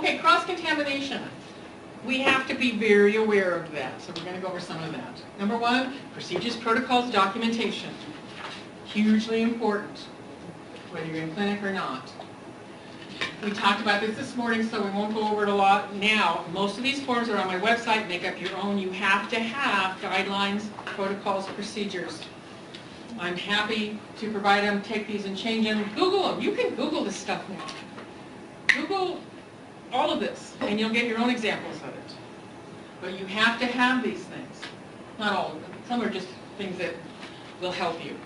Okay, cross-contamination. We have to be very aware of that, so we're going to go over some of that. Number one, procedures, protocols, documentation. Hugely important, whether you're in clinic or not. We talked about this morning, so we won't go over it a lot now. Most of these forms are on my website. Make up your own. You have to have guidelines, protocols, procedures. I'm happy to provide them, take these and change them. Google them. You can Google this stuff now. Google all of this, and you'll get your own examples of it. But you have to have these things. Not all of them. Some are just things that will help you.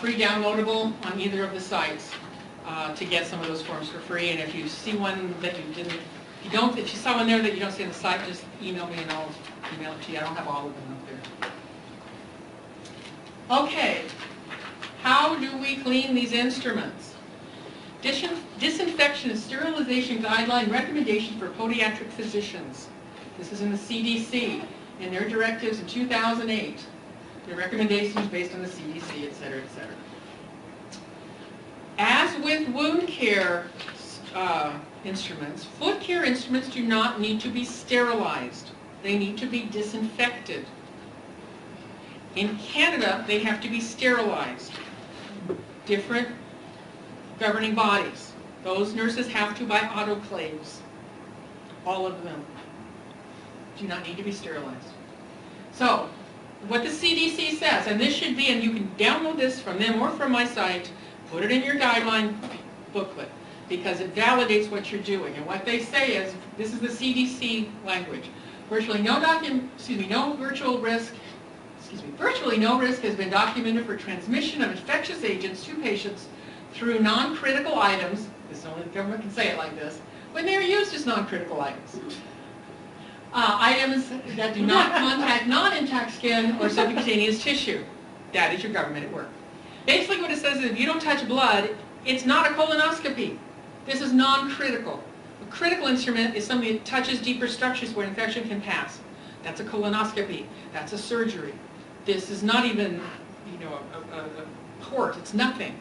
Free downloadable on either of the sites to get some of those forms for free. And if you see one that you didn't, if you saw one there that you don't see on the site, just email me and I'll email it to you. I don't have all of them up there. Okay, how do we clean these instruments? Disinfection and sterilization guideline recommendation for podiatric physicians. This is in the CDC in their directives in 2008. Their recommendations based on the CDC, et cetera, et cetera. As with wound care instruments, foot care instruments do not need to be sterilized. They need to be disinfected. In Canada, they have to be sterilized. Different governing bodies. Those nurses have to buy autoclaves. All of them do not need to be sterilized. So, what the CDC says, and this should be, and you can download this from them or from my site, put it in your guideline booklet, because it validates what you're doing. And what they say is, this is the CDC language, virtually no risk has been documented for transmission of infectious agents to patients through non-critical items, this only the government can say it like this, when they are used as non-critical items. Items that do not contact non-intact skin or subcutaneous tissue. That is your government at work. Basically what it says is if you don't touch blood, it's not a colonoscopy. This is non-critical. A critical instrument is something that touches deeper structures where infection can pass. That's a colonoscopy. That's a surgery. This is not even, a port. It's nothing.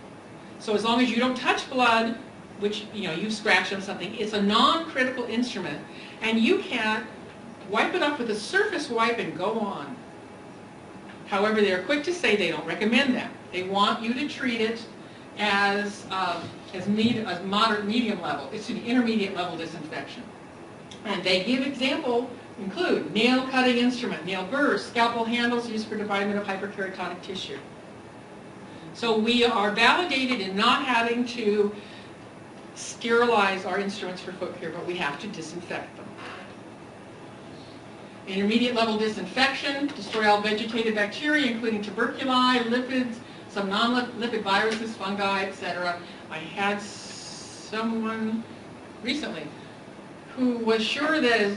So as long as you don't touch blood, which, you scratch on something, it's a non-critical instrument, and you can't wipe it off with a surface wipe and go on. However, they're quick to say they don't recommend that. They want you to treat it as moderate, medium level, intermediate level disinfection. And they give include nail cutting instrument, nail burrs, scalpel handles used for debridement of hyperkeratotic tissue. So we are validated in not having to sterilize our instruments for foot care, but we have to disinfect them. Intermediate level disinfection, destroy all vegetative bacteria, including tuberculi, lipids, some non-lipid viruses, fungi, etc. I had someone recently who was sure that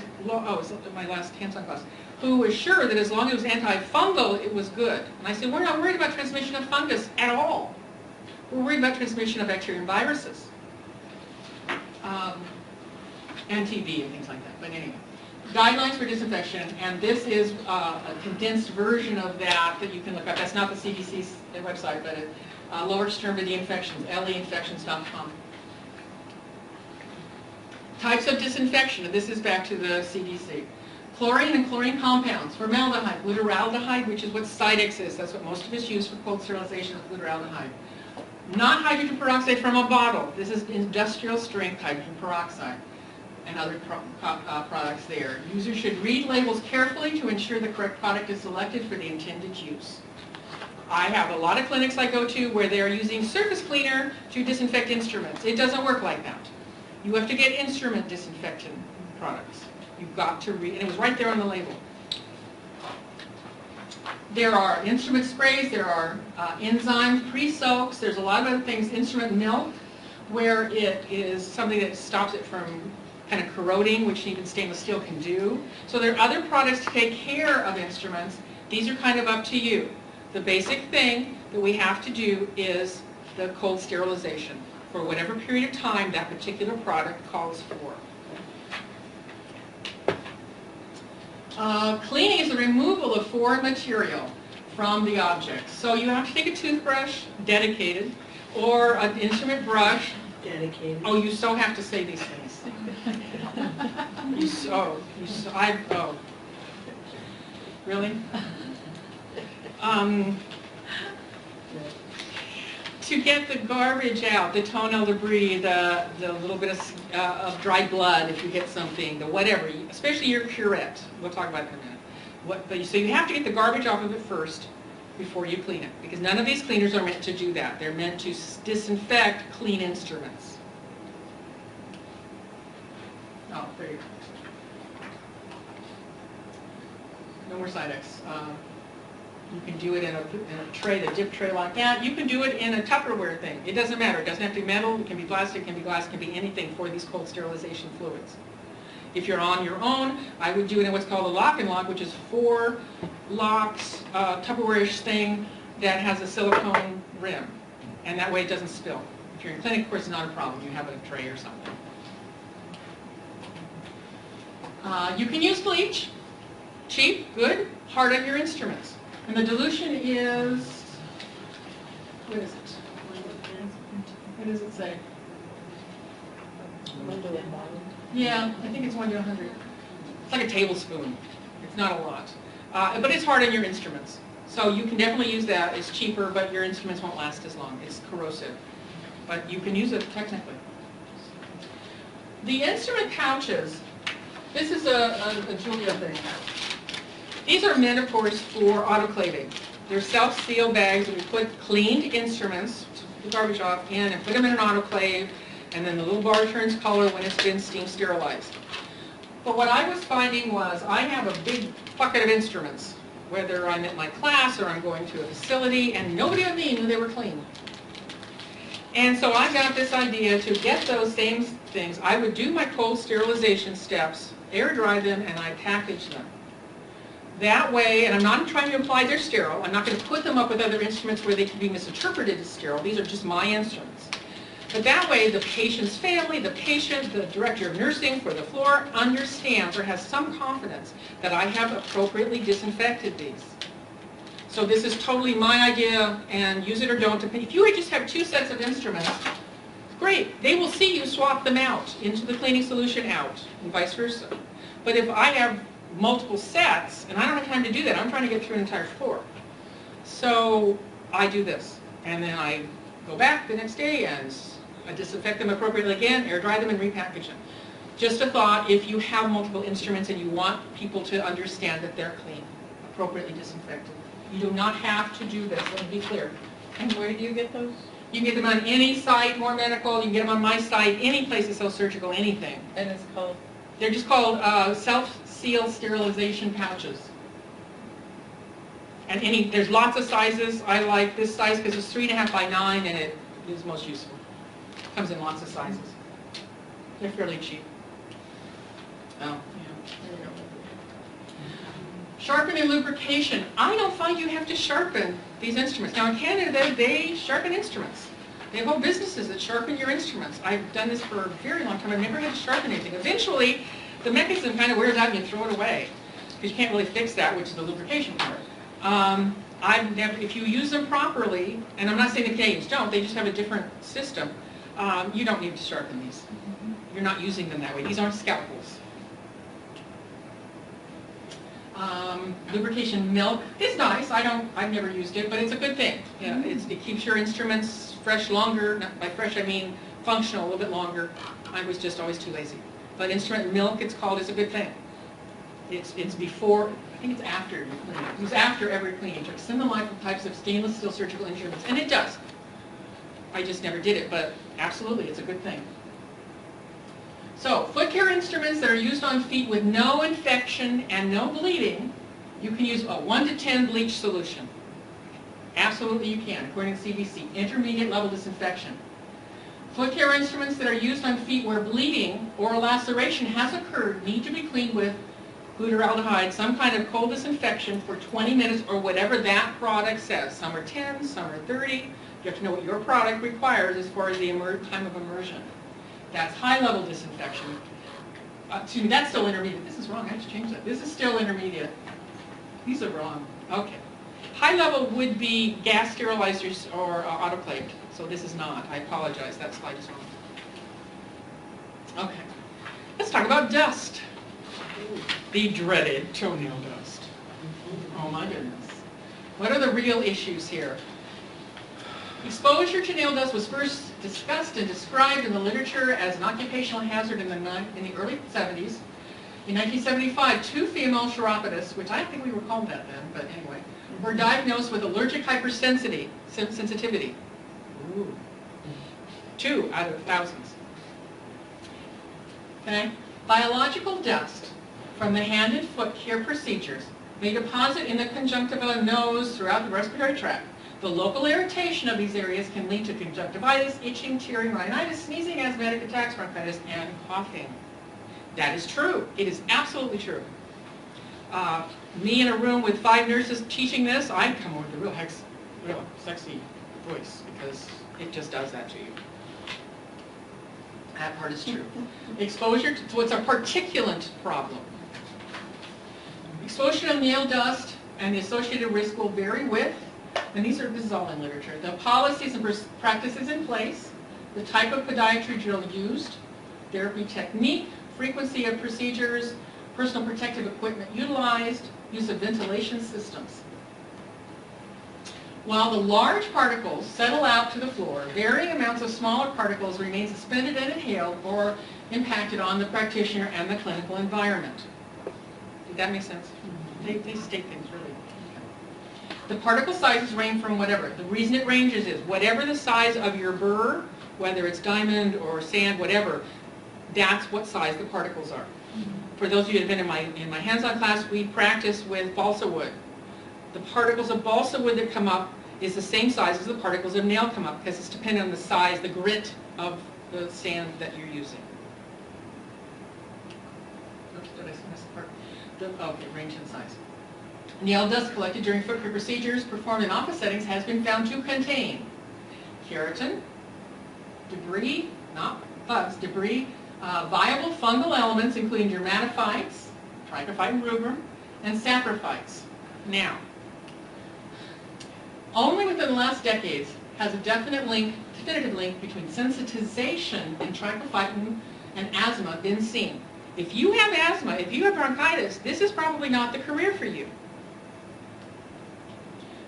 my last hands-on class, who was sure that as long as it was antifungal, it was good. And I said, we're not worried about transmission of fungus at all. We're worried about transmission of bacteria and viruses. And TB and things like that. But anyway, guidelines for disinfection, and this is a condensed version of that you can look up. That's not the CDC's website, but lower extremity infections, leinfections.com. Types of disinfection, and this is back to the CDC. Chlorine and chlorine compounds, formaldehyde, glutaraldehyde, which is what Cidex is. That's what most of us use for cold sterilization of glutaraldehyde. Not hydrogen peroxide from a bottle. This is industrial strength hydrogen peroxide and other products there. Users should read labels carefully to ensure the correct product is selected for the intended use. I have a lot of clinics I go to where they're using surface cleaner to disinfect instruments. It doesn't work like that. You have to get instrument disinfectant products. You've got to read, and it was right there on the label. There are instrument sprays, there are enzymes, pre-soaks, there's a lot of other things, instrument milk, where it is something that stops it from kind of corroding, which even stainless steel can do. So there are other products to take care of instruments. These are kind of up to you. The basic thing that we have to do is the cold sterilization for whatever period of time that particular product calls for. Cleaning is the removal of foreign material from the object. So you have to take a toothbrush, dedicated, or an instrument brush, Dedicated. Oh, you so have to say these things. Oh. Really? To get the garbage out, the toenail debris, the little bit of dry blood if you get something, the whatever, especially your curette. We'll talk about it in a minute. So you have to get the garbage off of it first before you clean it, because none of these cleaners are meant to do that. They're meant to disinfect clean instruments. Oh, there you go. No more Sidex. You can do it in a tray, the dip tray like that. You can do it in a Tupperware thing. It doesn't matter. It doesn't have to be metal. It can be plastic, it can be glass, it can be anything for these cold sterilization fluids. If you're on your own, I would do it in what's called a lock and lock, which is 4 locks, Tupperware-ish thing that has a silicone rim. And that way it doesn't spill. If you're in clinic, of course, it's not a problem. You have a tray or something. You can use bleach. Cheap, good, hard on your instruments. And the dilution is, what is it? What does it say? 1 to 1. Yeah, I think it's 1 to 100. It's like a tablespoon. It's not a lot. But it's hard on your instruments. So you can definitely use that. It's cheaper, but your instruments won't last as long. It's corrosive. But you can use it technically. The instrument pouches, this is a Julia thing. These are meant, of course, for autoclaving. They're self-seal bags that we put cleaned instruments, the garbage off, in and put them in an autoclave, and then the little bar turns color when it's been steam sterilized. But what I was finding was I have a big bucket of instruments, whether I'm at my class or I'm going to a facility, and nobody but me knew they were clean. And so I got this idea to get those same things. I would do my cold sterilization steps, air dry them, and I package them. That way, and I'm not trying to imply they're sterile, I'm not going to put them up with other instruments where they can be misinterpreted as sterile. These are just my instruments. But that way, the patient's family, the patient, the director of nursing for the floor understands or has some confidence that I have appropriately disinfected these. So this is totally my idea, and use it or don't. If you just have 2 sets of instruments, great. They will see you swap them out into the cleaning solution out, and vice versa. But if I have multiple sets, and I don't have time to do that, I'm trying to get through an entire floor. So I do this, and then I go back the next day and I disinfect them appropriately again, air dry them, and repackage them. Just a thought, if you have multiple instruments and you want people to understand that they're clean, appropriately disinfected. You do not have to do this, let me be clear. And where do you get those? You can get them on any site, More Medical, you can get them on my site, any place that sells surgical, anything. And it's called? They're just called self-seal sterilization pouches. And there's lots of sizes. I like this size because it's 3.5 by 9 and it is most useful. Comes in lots of sizes. They're fairly cheap. Oh, yeah. There you go. Sharpen and lubrication. I don't find you have to sharpen these instruments. Now in Canada, they sharpen instruments. They have whole businesses that sharpen your instruments. I've done this for a very long time. I've never had to sharpen anything. Eventually, the mechanism kind of wears out and you throw it away because you can't really fix that, which is the lubrication part. If you use them properly, and I'm not saying the Canadians don't, they just have a different system, you don't need to sharpen these. You're not using them that way. These aren't scalpels. Lubrication milk is nice. I've never used it, but it's a good thing. Yeah, it keeps your instruments fresh longer. By fresh, I mean functional a little bit longer. I was just always too lazy. But instrument milk, it's called, is a good thing. It's before, I think it's after your cleaning. It's after every cleaning to extend the life of types of stainless steel surgical instruments, and it does. I just never did it, but absolutely, it's a good thing. So, foot care instruments that are used on feet with no infection and no bleeding, you can use a 1 to 10 bleach solution. Absolutely you can, according to CDC, intermediate level disinfection. Foot care instruments that are used on feet where bleeding or a laceration has occurred need to be cleaned with glutaraldehyde, some kind of cold disinfection for 20 minutes or whatever that product says. Some are 10, some are 30. You have to know what your product requires as far as the time of immersion. That's high-level disinfection. Excuse me, that's still intermediate. This is wrong. I have to change that. This is still intermediate. These are wrong. Okay. High-level would be gas sterilizers or autoclaved. So this is not. I apologize. That slide is wrong. Okay, let's talk about dust. The dreaded toenail dust. Oh my goodness. What are the real issues here? Exposure to nail dust was first discussed and described in the literature as an occupational hazard in the early 70s. In 1975, 2 female chiropodists, which I think we were called that then, but anyway, were diagnosed with allergic hypersensitivity. Ooh. 2 out of thousands. Okay? Biological dust from the hand and foot care procedures may deposit in the conjunctiva, nose, throughout the respiratory tract. The local irritation of these areas can lead to conjunctivitis, itching, tearing, rhinitis, sneezing, asthmatic attacks, bronchitis, and coughing. That is true. It is absolutely true. Me in a room with 5 nurses teaching this, I'd come with a real sexy voice because it just does that to you. That part is true. Exposure to what's a particulate problem. Exposure to nail dust and the associated risk will vary with, and this is all in literature, the policies and practices in place, the type of podiatry drill used, therapy technique, frequency of procedures, personal protective equipment utilized, use of ventilation systems. While the large particles settle out to the floor, varying amounts of smaller particles remain suspended and inhaled or impacted on the practitioner and the clinical environment. Did that make sense? They state things really. The particle sizes range from whatever. The reason it ranges is whatever the size of your burr, whether it's diamond or sand, whatever, that's what size the particles are. For those of you that have been in my hands-on class, we practice with balsa wood. The particles of balsa wood that come up is the same size as the particles of nail come up because it's dependent on the size, the grit of the sand that you're using. Oops, did I miss the part? Okay, range and size. Nail dust collected during foot care procedures performed in office settings has been found to contain keratin, debris, not bugs, debris, viable fungal elements including dermatophytes, trichophyton rubrum, and saprophytes. Now, only within the last decades has a definitive link between sensitization and trichophyton and asthma been seen. If you have asthma, if you have bronchitis, this is probably not the career for you.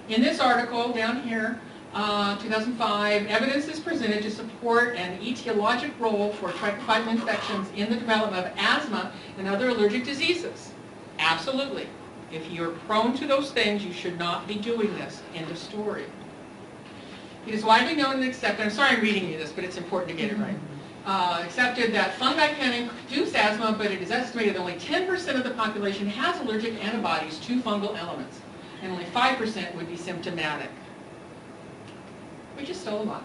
In this article down here, 2005, evidence is presented to support an etiologic role for trichophyton infections in the development of asthma and other allergic diseases. Absolutely. If you're prone to those things, you should not be doing this. End of story. It is widely known and accepted, I'm sorry I'm reading you this, but it's important to get it right. Accepted that fungi can induce asthma, but it is estimated that only 10% of the population has allergic antibodies to fungal elements, and only 5% would be symptomatic, which is still a lot.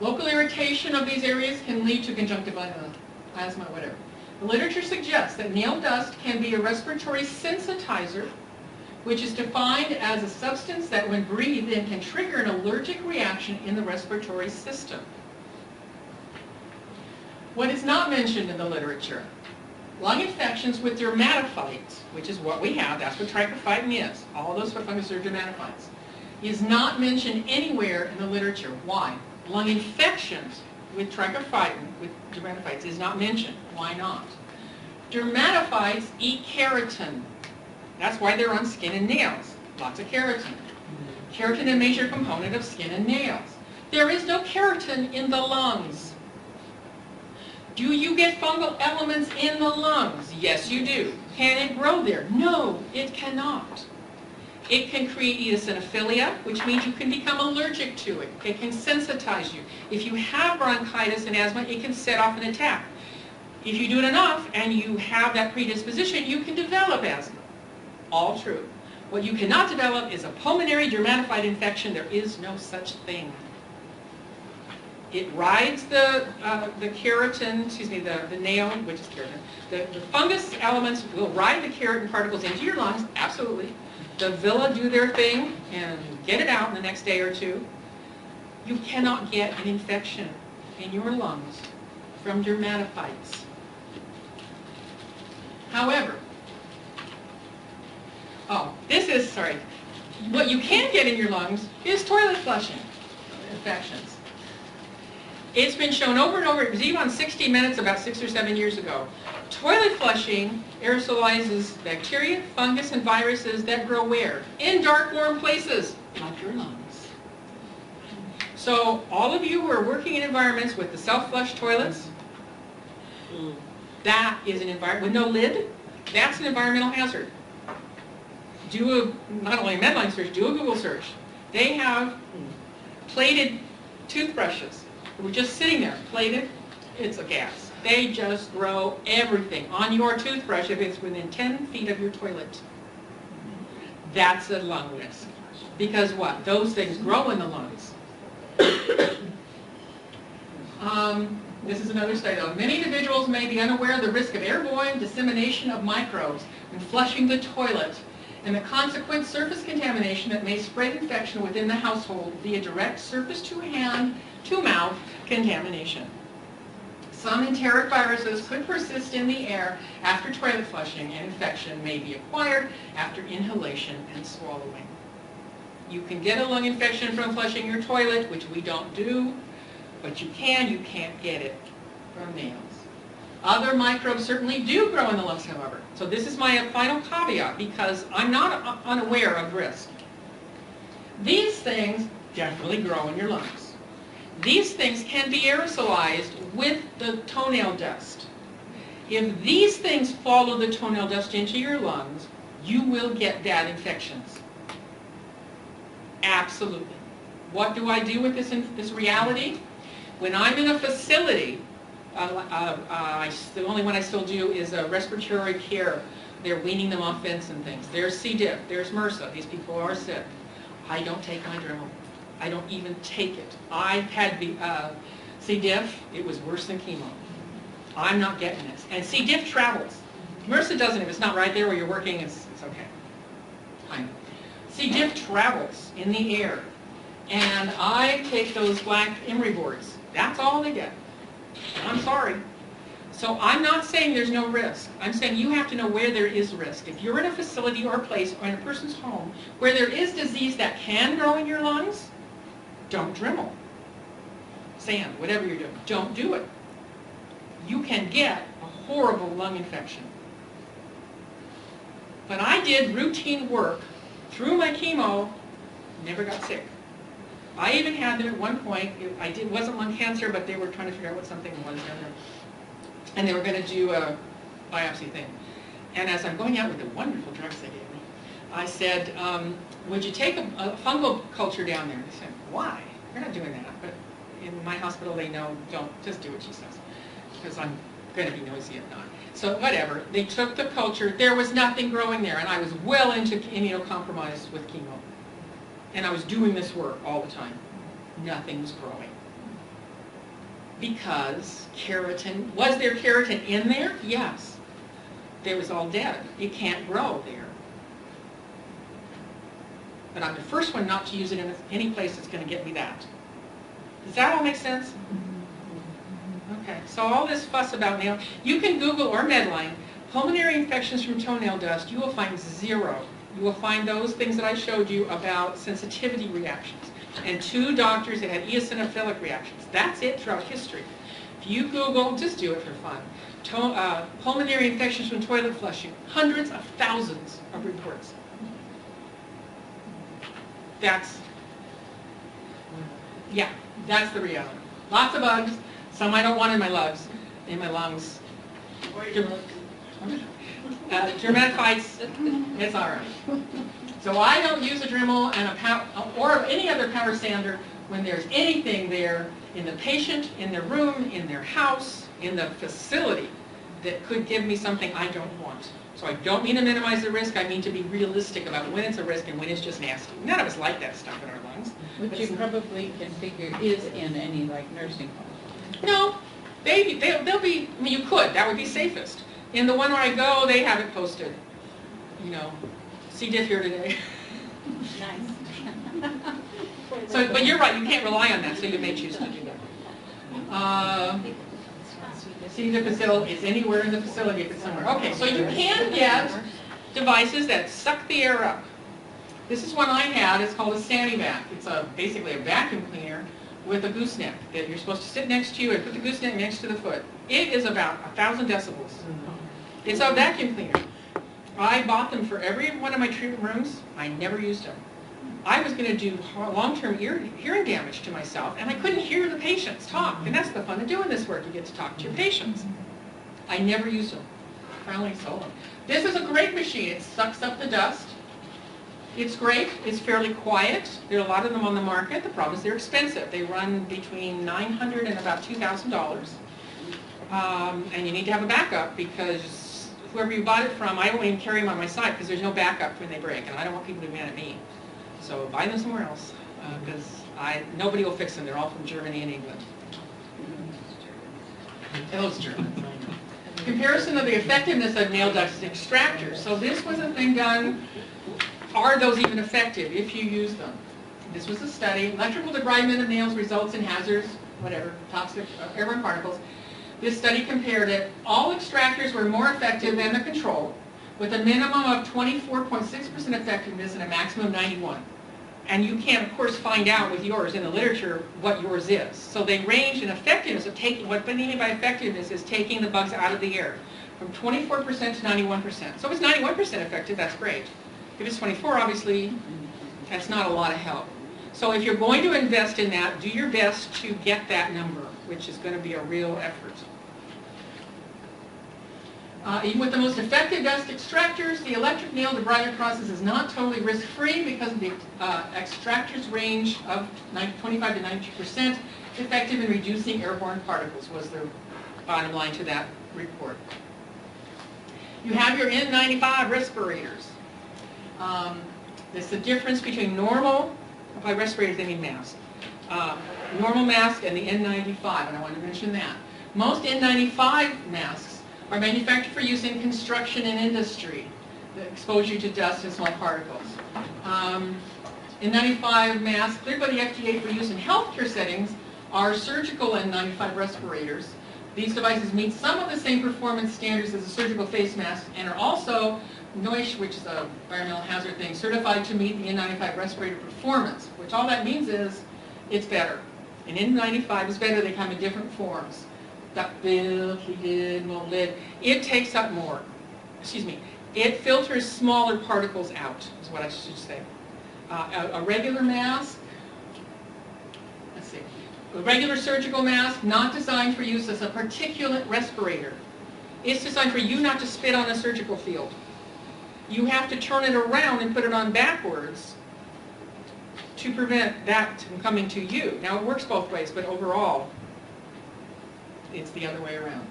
Local irritation of these areas can lead to conjunctivitis, asthma, whatever. The literature suggests that nail dust can be a respiratory sensitizer, which is defined as a substance that when breathed in can trigger an allergic reaction in the respiratory system. What is not mentioned in the literature? Lung infections with dermatophytes, which is what we have, that's what trichophyton is. All those fungus are dermatophytes. Is not mentioned anywhere in the literature. Why? Lung infections with trichophyton, with dermatophytes, is not mentioned. Why not? Dermatophytes eat keratin. That's why they're on skin and nails. Lots of keratin. Keratin is a major component of skin and nails. There is no keratin in the lungs. Do you get fungal elements in the lungs? Yes, you do. Can it grow there? No, it cannot. It can create eosinophilia, which means you can become allergic to it. It can sensitize you. If you have bronchitis and asthma, it can set off an attack. If you do it enough and you have that predisposition, you can develop asthma. All true. What you cannot develop is a pulmonary dermatophyte infection. There is no such thing. It rides the keratin, excuse me, the nail, which is keratin. The fungus elements will ride the keratin particles into your lungs, absolutely. The villi do their thing and get it out in the next day or two. You cannot get an infection in your lungs from dermatophytes. However, what you can get in your lungs is toilet flushing infections. It's been shown over and over. It was even on 60 Minutes about 6 or 7 years ago. Toilet flushing aerosolizes bacteria, fungus, and viruses that grow where? In dark, warm places, like your lungs. So all of you who are working in environments with the self-flush toilets, that is an environment with no lid. That's an environmental hazard. Not only a Medline search, do a Google search. They have plated toothbrushes. We're just sitting there, plated. It's a gas. They just grow everything on your toothbrush if it's within 10 feet of your toilet. That's a lung risk. Because what? Those things grow in the lungs. This is another study though. Many individuals may be unaware of the risk of airborne dissemination of microbes when flushing the toilet and the consequent surface contamination that may spread infection within the household via direct surface to hand to mouth contamination. Some enteric viruses could persist in the air after toilet flushing, and infection may be acquired after inhalation and swallowing. You can get a lung infection from flushing your toilet, which we don't do, but you can't get it from nails. Other microbes certainly do grow in the lungs, however. So this is my final caveat, because I'm not unaware of risk. These things definitely grow in your lungs. These things can be aerosolized with the toenail dust. If these things follow the toenail dust into your lungs, you will get bad infections. Absolutely. What do I do with this reality? When I'm in a facility, the only one I still do is respiratory care. They're weaning them off vents and things. There's C. diff, there's MRSA. These people are sick. I don't take my Dremel. I don't even take it. I had C. diff. It was worse than chemo. I'm not getting this. And C. diff travels. MRSA doesn't. If it's not right there where you're working, it's okay. Fine. C. diff travels in the air. And I take those black emery boards. That's all they get. I'm sorry. So I'm not saying there's no risk. I'm saying you have to know where there is risk. If you're in a facility or a place or in a person's home where there is disease that can grow in your lungs, don't Dremel. Sand, whatever you're doing, don't do it. You can get a horrible lung infection. But I did routine work through my chemo, never got sick. I even had them at one point. It wasn't lung cancer, but they were trying to figure out what something was down there. And they were going to do a biopsy thing. And as I'm going out with the wonderful drugs they gave me, I said, would you take a fungal culture down there? They said, why? We're not doing that. But in my hospital, they know, don't, just do what she says. Because I'm going to be noisy if not. So whatever. They took the culture. There was nothing growing there. And I was well into immunocompromised with chemo. And I was doing this work all the time. Nothing was growing. Because keratin, was there keratin in there? Yes. It was all dead. It can't grow there. But I'm the first one not to use it in any place that's going to get me that. Does that all make sense? Okay, so all this fuss about nail, you can Google or Medline, pulmonary infections from toenail dust, you will find zero. You will find those things that I showed you about sensitivity reactions. And 2 doctors that had eosinophilic reactions. That's it throughout history. If you Google, just do it for fun, pulmonary infections from toilet flushing, hundreds of thousands of reports. That's the reality. Lots of bugs. Some I don't want in my lungs. Dermatophytes, it's all right. So I don't use a Dremel and or any other power sander when there's anything there in the patient, in their room, in their house, in the facility that could give me something I don't want. So I don't mean to minimize the risk. I mean to be realistic about when it's a risk and when it's just nasty. None of us like that stuff in our lungs. Which you probably can figure is in any like nursing home. No, they'll be. I mean, you could. That would be safest. In the one where I go, they have it posted. You know, C. diff here today. Nice. So, but you're right. You can't rely on that. So you may choose to do that. C. difficile is anywhere in the facility if it's somewhere. Okay, so you can get devices that suck the air up. This is one I had. It's called a Sanivac. It's basically a vacuum cleaner, with a gooseneck that you're supposed to sit next to you and put the gooseneck next to the foot. It is about 1,000 decibels. It's a vacuum cleaner. I bought them for every one of my treatment rooms. I never used them. I was going to do long-term hearing damage to myself, and I couldn't hear the patients talk. And that's the fun of doing this work. You get to talk to your patients. I never used them. I finally sold them. This is a great machine. It sucks up the dust. It's great. It's fairly quiet. There are a lot of them on the market. The problem is they're expensive. They run between $900 and about $2,000. And you need to have a backup because whoever you bought it from, I won't even carry them on my side because there's no backup when they break, and I don't want people to be mad at me. So buy them somewhere else because nobody will fix them. They're all from Germany and England. Those Germans. Comparison of the effectiveness of nail dust extractors. So this was a thing done. Are those even effective if you use them? This was a study. Electrical debridement of nails results in hazards, whatever, toxic airborne particles. This study compared it. All extractors were more effective than the control, with a minimum of 24.6% effectiveness and a maximum of 91. And you can, of course, find out with yours in the literature what yours is. So they range in effectiveness of taking, what they mean by effectiveness is taking the bugs out of the air, from 24% to 91%. So if it's 91% effective, that's great. If it's 24, obviously, that's not a lot of help. So if you're going to invest in that, do your best to get that number, which is going to be a real effort. Even with the most effective dust extractors, the electric nail debridement process is not totally risk-free because the extractors range of 25 to 92% effective in reducing airborne particles was the bottom line to that report. You have your N95 respirators. There's the difference between normal, by respirators they mean mask, normal mask and the N95, and I want to mention that. Most N95 masks are manufactured for use in construction and industry, the exposure to dust and small particles. N95 masks cleared by the FDA for use in healthcare settings are surgical N95 respirators. These devices meet some of the same performance standards as a surgical face mask and are also NOISH, which is an environmental hazard thing, certified to meet the N95 respirator performance, which all that means is it's better. An N95 is better. They come in different forms. Duck-billed, pleated, molded. It takes up more. Excuse me. It filters smaller particles out, is what I should say. A regular mask, let's see. A regular surgical mask, not designed for use as a particulate respirator. It's designed for you not to spit on a surgical field. You have to turn it around and put it on backwards to prevent that from coming to you. Now it works both ways, but overall, it's the other way around.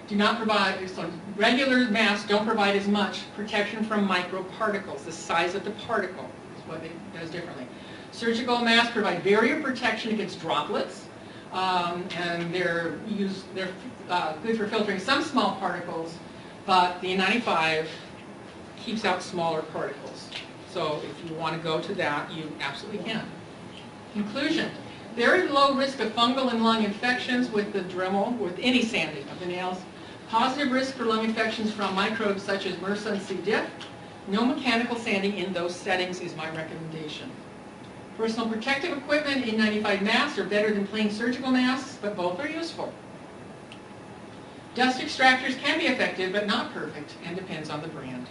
Do not provide, so regular masks don't provide as much protection from microparticles. The size of the particle is what it does differently. Surgical masks provide barrier protection against droplets, and they're good for filtering some small particles, but the N95 keeps out smaller particles. So if you want to go to that, you absolutely can. Conclusion. Very low risk of fungal and lung infections with the Dremel, with any sanding of the nails. Positive risk for lung infections from microbes such as MRSA and C. diff. No mechanical sanding in those settings is my recommendation. Personal protective equipment, N95 masks are better than plain surgical masks, but both are useful. Dust extractors can be effective, but not perfect, and depends on the brand.